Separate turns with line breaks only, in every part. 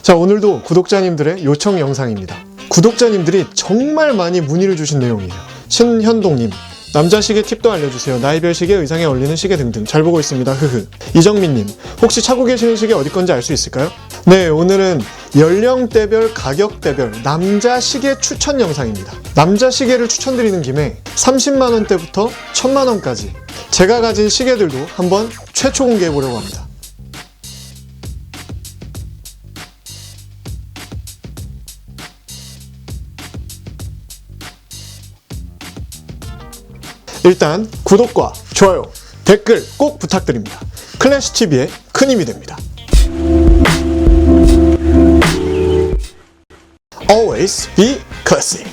자, 오늘도 구독자님들의 요청 영상입니다. 구독자님들이 정말 많이 문의를 주신 내용이에요. 신현동님, 남자 시계 팁도 알려주세요. 나이별 시계, 의상에 어울리는 시계 등등. 잘 보고 있습니다. 흐흐. 이정민님, 혹시 차고 계시는 시계 어디 건지 알 수 있을까요? 네, 오늘은 연령대별, 가격대별 남자 시계 추천 영상입니다. 남자 시계를 추천드리는 김에 30만원대부터 1000만원까지 제가 가진 시계들도 한번 최초 공개해보려고 합니다. 일단 구독과 좋아요, 댓글 꼭 부탁드립니다. 클래시TV의 큰 힘이 됩니다. Always be classy.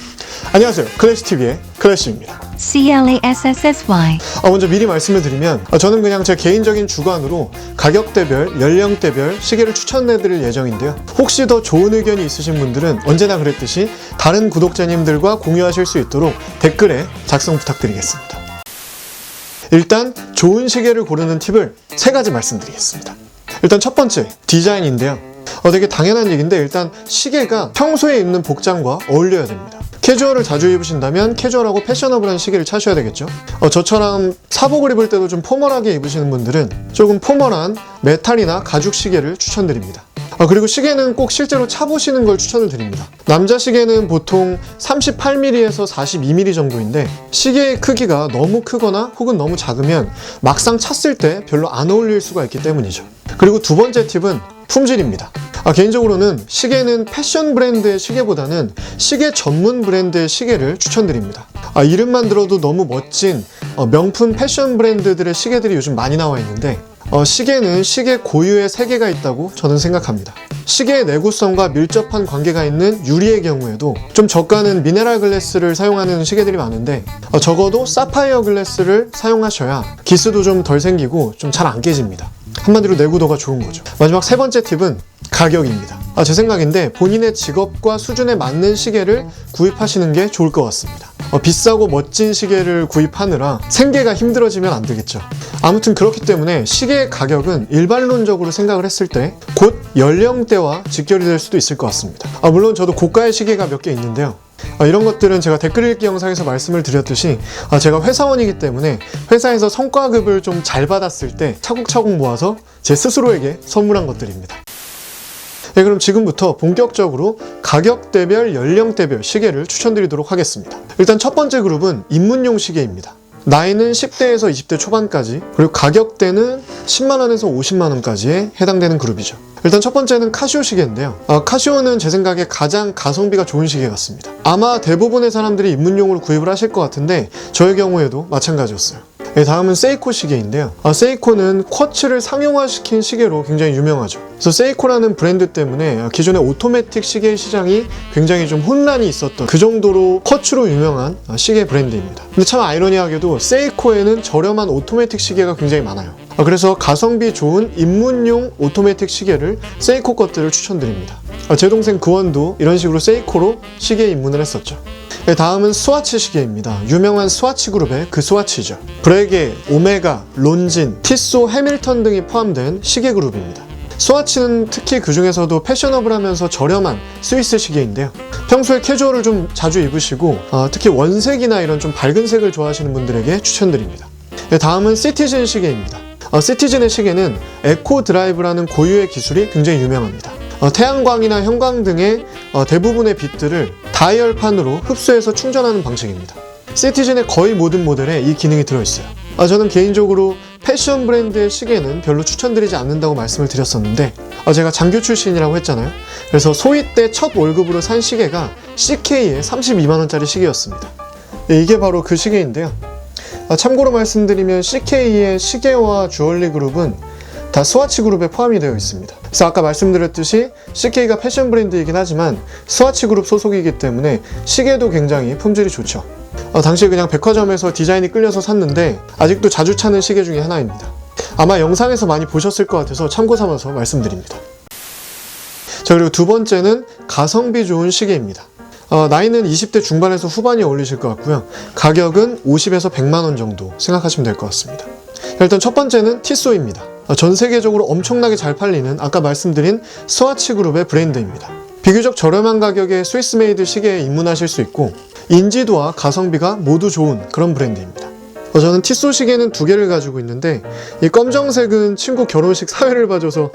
안녕하세요. 클래시TV의 클래시입니다.
CLASSSY.
먼저 미리 말씀을 드리면 저는 그냥 제 개인적인 주관으로 가격대별, 연령대별 시계를 추천해드릴 예정인데요. 혹시 더 좋은 의견이 있으신 분들은 언제나 그랬듯이 다른 구독자님들과 공유하실 수 있도록 댓글에 작성 부탁드리겠습니다. 일단 좋은 시계를 고르는 팁을 3가지 말씀드리겠습니다. 일단 첫 번째, 디자인인데요. 되게 당연한 얘기인데 일단 시계가 평소에 입는 복장과 어울려야 됩니다. 캐주얼을 자주 입으신다면 캐주얼하고 패셔너블한 시계를 차셔야 되겠죠. 저처럼 사복을 입을 때도 좀 포멀하게 입으시는 분들은 조금 포멀한 메탈이나 가죽 시계를 추천드립니다. 그리고 시계는 꼭 실제로 차보시는 걸 추천을 드립니다. 남자 시계는 보통 38mm에서 42mm 정도인데 시계의 크기가 너무 크거나 혹은 너무 작으면 막상 찼을 때 별로 안 어울릴 수가 있기 때문이죠. 그리고 두 번째 팁은 품질입니다. 개인적으로는 시계는 패션 브랜드의 시계보다는 시계 전문 브랜드의 시계를 추천드립니다. 이름만 들어도 너무 멋진 명품 패션 브랜드들의 시계들이 요즘 많이 나와 있는데 시계는 시계 고유의 세계가 있다고 저는 생각합니다. 시계의 내구성과 밀접한 관계가 있는 유리의 경우에도 좀 저가는 미네랄 글래스를 사용하는 시계들이 많은데 적어도 사파이어 글래스를 사용하셔야 기스도 좀 덜 생기고 좀 잘 안 깨집니다. 한마디로 내구도가 좋은 거죠. 마지막 3번째 팁은 가격입니다. 제 생각인데 본인의 직업과 수준에 맞는 시계를 구입하시는 게 좋을 것 같습니다. 비싸고 멋진 시계를 구입하느라 생계가 힘들어지면 안 되겠죠. 아무튼 그렇기 때문에 시계의 가격은 일반론적으로 생각을 했을 때 곧 연령대와 직결이 될 수도 있을 것 같습니다. 물론 저도 고가의 시계가 몇 개 있는데요. 이런 것들은 제가 댓글 읽기 영상에서 말씀을 드렸듯이 제가 회사원이기 때문에 회사에서 성과급을 좀 잘 받았을 때 차곡차곡 모아서 제 스스로에게 선물한 것들입니다. 네, 그럼 지금부터 본격적으로 가격대별, 연령대별 시계를 추천드리도록 하겠습니다. 일단 첫 번째 그룹은 입문용 시계입니다. 나이는 10대에서 20대 초반까지, 그리고 가격대는 10만원에서 50만원까지에 해당되는 그룹이죠. 일단 첫 번째는 카시오 시계인데요. 카시오는 제 생각에 가장 가성비가 좋은 시계 같습니다. 아마 대부분의 사람들이 입문용으로 구입을 하실 것 같은데 저의 경우에도 마찬가지였어요. 네, 다음은 세이코 시계인데요. 세이코는 쿼츠를 상용화시킨 시계로 굉장히 유명하죠. 그래서 세이코라는 브랜드 때문에 기존의 오토매틱 시계 시장이 굉장히 좀 혼란이 있었던 그 정도로 쿼츠로 유명한 시계 브랜드입니다. 근데 참 아이러니하게도 세이코에는 저렴한 오토매틱 시계가 굉장히 많아요. 그래서 가성비 좋은 입문용 오토매틱 시계를 세이코 것들을 추천드립니다. 제 동생 그원도 이런 식으로 세이코로 시계에 입문을 했었죠. 네, 다음은 스와치 시계입니다. 유명한 스와치 그룹의 그 스와치죠. 브레게, 오메가, 론진, 티소, 해밀턴 등이 포함된 시계 그룹입니다. 스와치는 특히 그 중에서도 패셔너블하면서 저렴한 스위스 시계인데요. 평소에 캐주얼을 좀 자주 입으시고 특히 원색이나 이런 좀 밝은 색을 좋아하시는 분들에게 추천드립니다. 네, 다음은 시티즌 시계입니다. 시티즌의 시계는 에코 드라이브라는 고유의 기술이 굉장히 유명합니다. 태양광이나 형광 등의 대부분의 빛들을 다이얼판으로 흡수해서 충전하는 방식입니다. 시티즌의 거의 모든 모델에 이 기능이 들어있어요. 저는 개인적으로 패션 브랜드의 시계는 별로 추천드리지 않는다고 말씀을 드렸었는데 제가 장교 출신이라고 했잖아요. 그래서 소위 때 첫 월급으로 산 시계가 CK의 32만원짜리 시계였습니다. 이게 바로 그 시계인데요. 참고로 말씀드리면 CK의 시계와 주얼리 그룹은 다 스와치 그룹에 포함이 되어 있습니다. 그래서 아까 말씀드렸듯이 CK가 패션 브랜드이긴 하지만 스와치 그룹 소속이기 때문에 시계도 굉장히 품질이 좋죠. 당시에 그냥 백화점에서 디자인이 끌려서 샀는데 아직도 자주 차는 시계 중에 하나입니다. 아마 영상에서 많이 보셨을 것 같아서 참고 삼아서 말씀드립니다. 자, 그리고 두 번째는 가성비 좋은 시계입니다. 나이는 20대 중반에서 후반이 어울리실 것 같고요. 가격은 50에서 100만원 정도 생각하시면 될 것 같습니다. 일단 첫 번째는 티소입니다. 전 세계적으로 엄청나게 잘 팔리는 아까 말씀드린 스와치 그룹의 브랜드입니다. 비교적 저렴한 가격에 스위스 메이드 시계에 입문하실 수 있고 인지도와 가성비가 모두 좋은 그런 브랜드입니다. 저는 티소 시계는 2개를 가지고 있는데 이 검정색은 친구 결혼식 사회를 봐줘서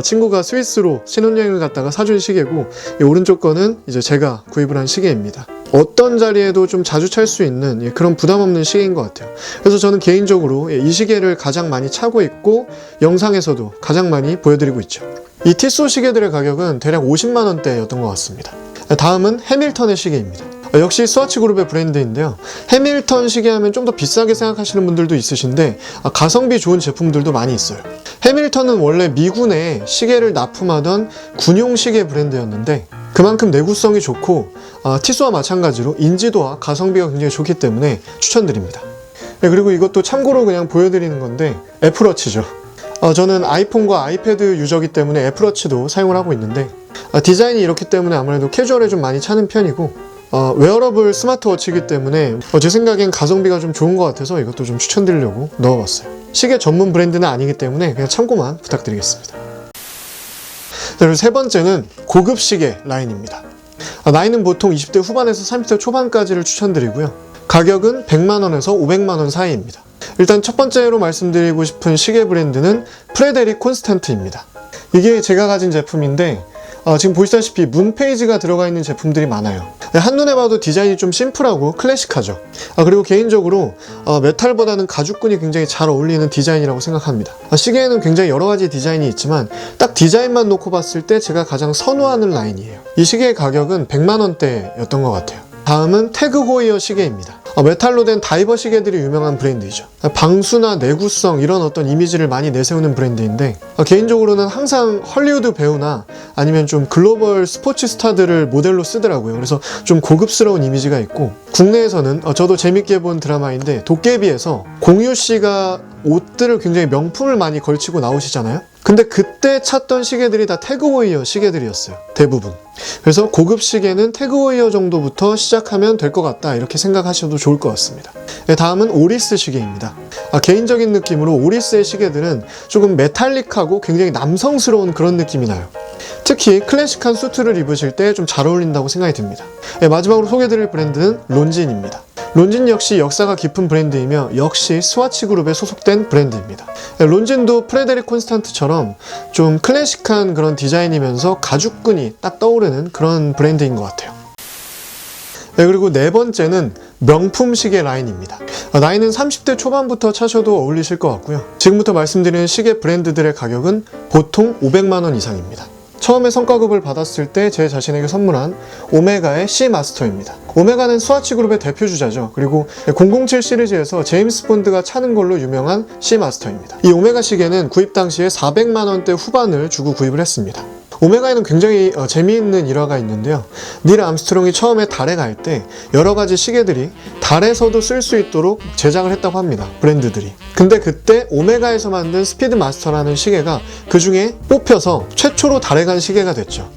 친구가 스위스로 신혼여행을 갔다가 사준 시계고, 이 오른쪽 거는 이제 제가 구입을 한 시계입니다. 어떤 자리에도 좀 자주 찰 수 있는 그런 부담 없는 시계인 것 같아요. 그래서 저는 개인적으로 이 시계를 가장 많이 차고 있고 영상에서도 가장 많이 보여드리고 있죠. 이 티소 시계들의 가격은 대략 50만 원대였던 것 같습니다. 다음은 해밀턴의 시계입니다. 역시 스와치 그룹의 브랜드인데요. 해밀턴 시계 하면 좀 더 비싸게 생각하시는 분들도 있으신데 가성비 좋은 제품들도 많이 있어요. 해밀턴은 원래 미군에 시계를 납품하던 군용 시계 브랜드였는데 그만큼 내구성이 좋고 티소와 마찬가지로 인지도와 가성비가 굉장히 좋기 때문에 추천드립니다. 그리고 이것도 참고로 그냥 보여드리는 건데 애플워치죠. 저는 아이폰과 아이패드 유저이기 때문에 애플워치도 사용을 하고 있는데 디자인이 이렇기 때문에 아무래도 캐주얼에 좀 많이 차는 편이고 웨어러블 스마트워치이기 때문에 제 생각엔 가성비가 좀 좋은 것 같아서 이것도 좀 추천드리려고 넣어봤어요. 시계 전문 브랜드는 아니기 때문에 그냥 참고만 부탁드리겠습니다. 그리고 세 번째는 고급 시계 라인입니다. 나이는 보통 20대 후반에서 30대 초반까지를 추천드리고요. 가격은 100만원에서 500만원 사이입니다. 일단 첫 번째로 말씀드리고 싶은 시계 브랜드는 프레데릭 콘스탄트입니다. 이게 제가 가진 제품인데 지금 보시다시피 문 페이지가 들어가 있는 제품들이 많아요. 한눈에 봐도 디자인이 좀 심플하고 클래식하죠. 그리고 개인적으로 메탈보다는 가죽끈이 굉장히 잘 어울리는 디자인이라고 생각합니다. 시계에는 굉장히 여러 가지 디자인이 있지만 딱 디자인만 놓고 봤을 때 제가 가장 선호하는 라인이에요. 이 시계의 가격은 100만 원대였던 것 같아요. 다음은 태그 호이어 시계입니다. 메탈로 된 다이버 시계들이 유명한 브랜드이죠. 방수나 내구성 이런 어떤 이미지를 많이 내세우는 브랜드인데 개인적으로는 항상 헐리우드 배우나 아니면 좀 글로벌 스포츠 스타들을 모델로 쓰더라고요. 그래서 좀 고급스러운 이미지가 있고, 국내에서는 저도 재밌게 본 드라마인데 도깨비에서 공유 씨가 옷들을 굉장히 명품을 많이 걸치고 나오시잖아요. 근데 그때 찾던 시계들이 다 태그호이어 시계들이었어요. 대부분. 그래서 고급 시계는 태그호이어 정도부터 시작하면 될 것 같다 이렇게 생각하셔도 좋을 것 같습니다. 다음은 오리스 시계입니다. 개인적인 느낌으로 오리스의 시계들은 조금 메탈릭하고 굉장히 남성스러운 그런 느낌이 나요. 특히 클래식한 수트를 입으실 때 좀 잘 어울린다고 생각이 듭니다. 마지막으로 소개해드릴 브랜드는 론진입니다. 론진 역시 역사가 깊은 브랜드이며 역시 스와치 그룹에 소속된 브랜드입니다. 론진도 프레데릭 콘스탄트처럼 좀 클래식한 그런 디자인이면서 가죽끈이 딱 떠오르는 그런 브랜드인 것 같아요. 그리고 네 번째는 명품 시계 라인입니다. 나이는 30대 초반부터 차셔도 어울리실 것 같고요. 지금부터 말씀드리는 시계 브랜드들의 가격은 보통 500만 원 이상입니다. 처음에 성과급을 받았을 때 제 자신에게 선물한 오메가의 C 마스터입니다. 오메가는 스와치 그룹의 대표 주자죠. 그리고 007 시리즈에서 제임스 본드가 차는 걸로 유명한 C 마스터입니다. 이 오메가 시계는 구입 당시에 400만 원대 후반을 주고 구입을 했습니다. 오메가에는 굉장히 재미있는 일화가 있는데요. 닐 암스트롱이 처음에 달에 갈 때 여러 가지 시계들이 달에서도 쓸 수 있도록 제작을 했다고 합니다. 브랜드들이. 근데 그때 오메가에서 만든 스피드 마스터라는 시계가 그 중에 뽑혀서 최초로 달에 간 시계가 됐죠.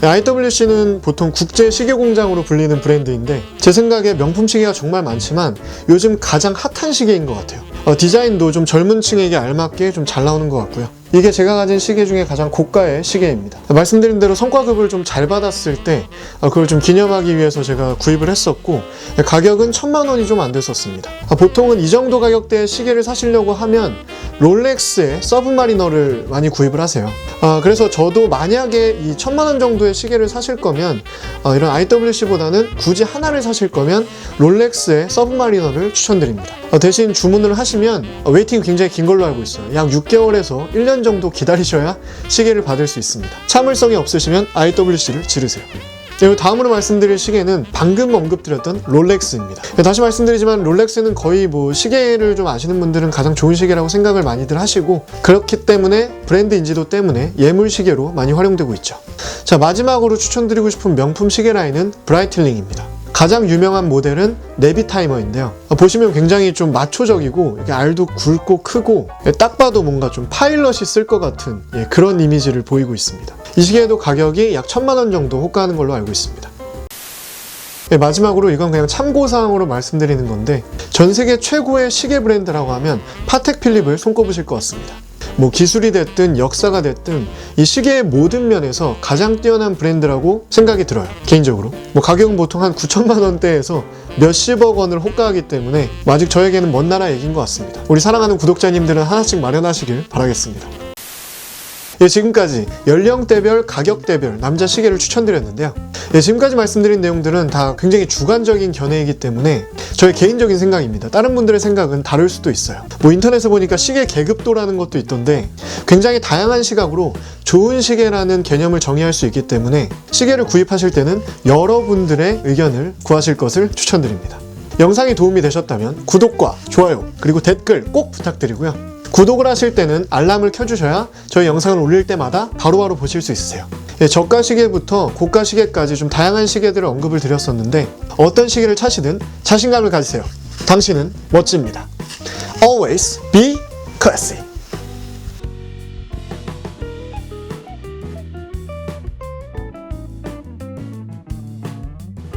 IWC는 보통 국제 시계 공장으로 불리는 브랜드인데 제 생각에 명품 시계가 정말 많지만 요즘 가장 핫한 시계인 것 같아요. 디자인도 좀 젊은 층에게 알맞게 좀 잘 나오는 것 같고요. 이게 제가 가진 시계 중에 가장 고가의 시계입니다. 말씀드린 대로 성과급을 좀 잘 받았을 때 그걸 좀 기념하기 위해서 제가 구입을 했었고, 가격은 1000만 원이 좀 안 됐었습니다. 보통은 이 정도 가격대의 시계를 사시려고 하면 롤렉스의 서브마리너를 많이 구입을 하세요. 그래서 저도 만약에 이 1000만 원 정도의 시계를 사실 거면 이런 IWC보다는 굳이 하나를 사실 거면 롤렉스의 서브마리너를 추천드립니다. 대신 주문을 하시면 웨이팅이 굉장히 긴 걸로 알고 있어요. 약 6개월에서 1년 정도 기다리셔야 시계를 받을 수 있습니다. 참을성이 없으시면 IWC를 지르세요. 그리고 다음으로 말씀드릴 시계는 방금 언급드렸던 롤렉스입니다. 다시 말씀드리지만 롤렉스는 거의 시계를 좀 아시는 분들은 가장 좋은 시계라고 생각을 많이들 하시고, 그렇기 때문에 브랜드 인지도 때문에 예물 시계로 많이 활용되고 있죠. 자, 마지막으로 추천드리고 싶은 명품 시계 라인은 브라이틀링입니다. 가장 유명한 모델은 네비타이머인데요. 보시면 굉장히 좀 마초적이고 이렇게 알도 굵고 크고 딱 봐도 뭔가 좀 파일럿이 쓸 것 같은 그런 이미지를 보이고 있습니다. 이 시계에도 가격이 약 1000만 원 정도 호가하는 걸로 알고 있습니다. 마지막으로 이건 그냥 참고사항으로 말씀드리는 건데 전 세계 최고의 시계 브랜드라고 하면 파텍 필립을 손꼽으실 것 같습니다. 뭐 기술이 됐든 역사가 됐든 이 시계의 모든 면에서 가장 뛰어난 브랜드라고 생각이 들어요. 개인적으로 뭐 가격은 보통 한 9천만 원대에서 몇십억 원을 호가하기 때문에 아직 저에게는 먼 나라 얘기인 것 같습니다. 우리 사랑하는 구독자님들은 하나씩 마련하시길 바라겠습니다. 예, 지금까지 연령대별, 가격대별 남자 시계를 추천드렸는데요. 예, 지금까지 말씀드린 내용들은 다 굉장히 주관적인 견해이기 때문에 저의 개인적인 생각입니다. 다른 분들의 생각은 다를 수도 있어요. 뭐 인터넷에 보니까 시계 계급도라는 것도 있던데 굉장히 다양한 시각으로 좋은 시계라는 개념을 정의할 수 있기 때문에 시계를 구입하실 때는 여러분들의 의견을 구하실 것을 추천드립니다. 영상이 도움이 되셨다면 구독과 좋아요 그리고 댓글 꼭 부탁드리고요. 구독을 하실 때는 알람을 켜주셔야 저희 영상을 올릴 때마다 바로바로 보실 수 있으세요. 예, 저가 시계부터 고가 시계까지 좀 다양한 시계들을 언급을 드렸었는데 어떤 시계를 차시든 자신감을 가지세요. 당신은 멋집니다. Always be classy.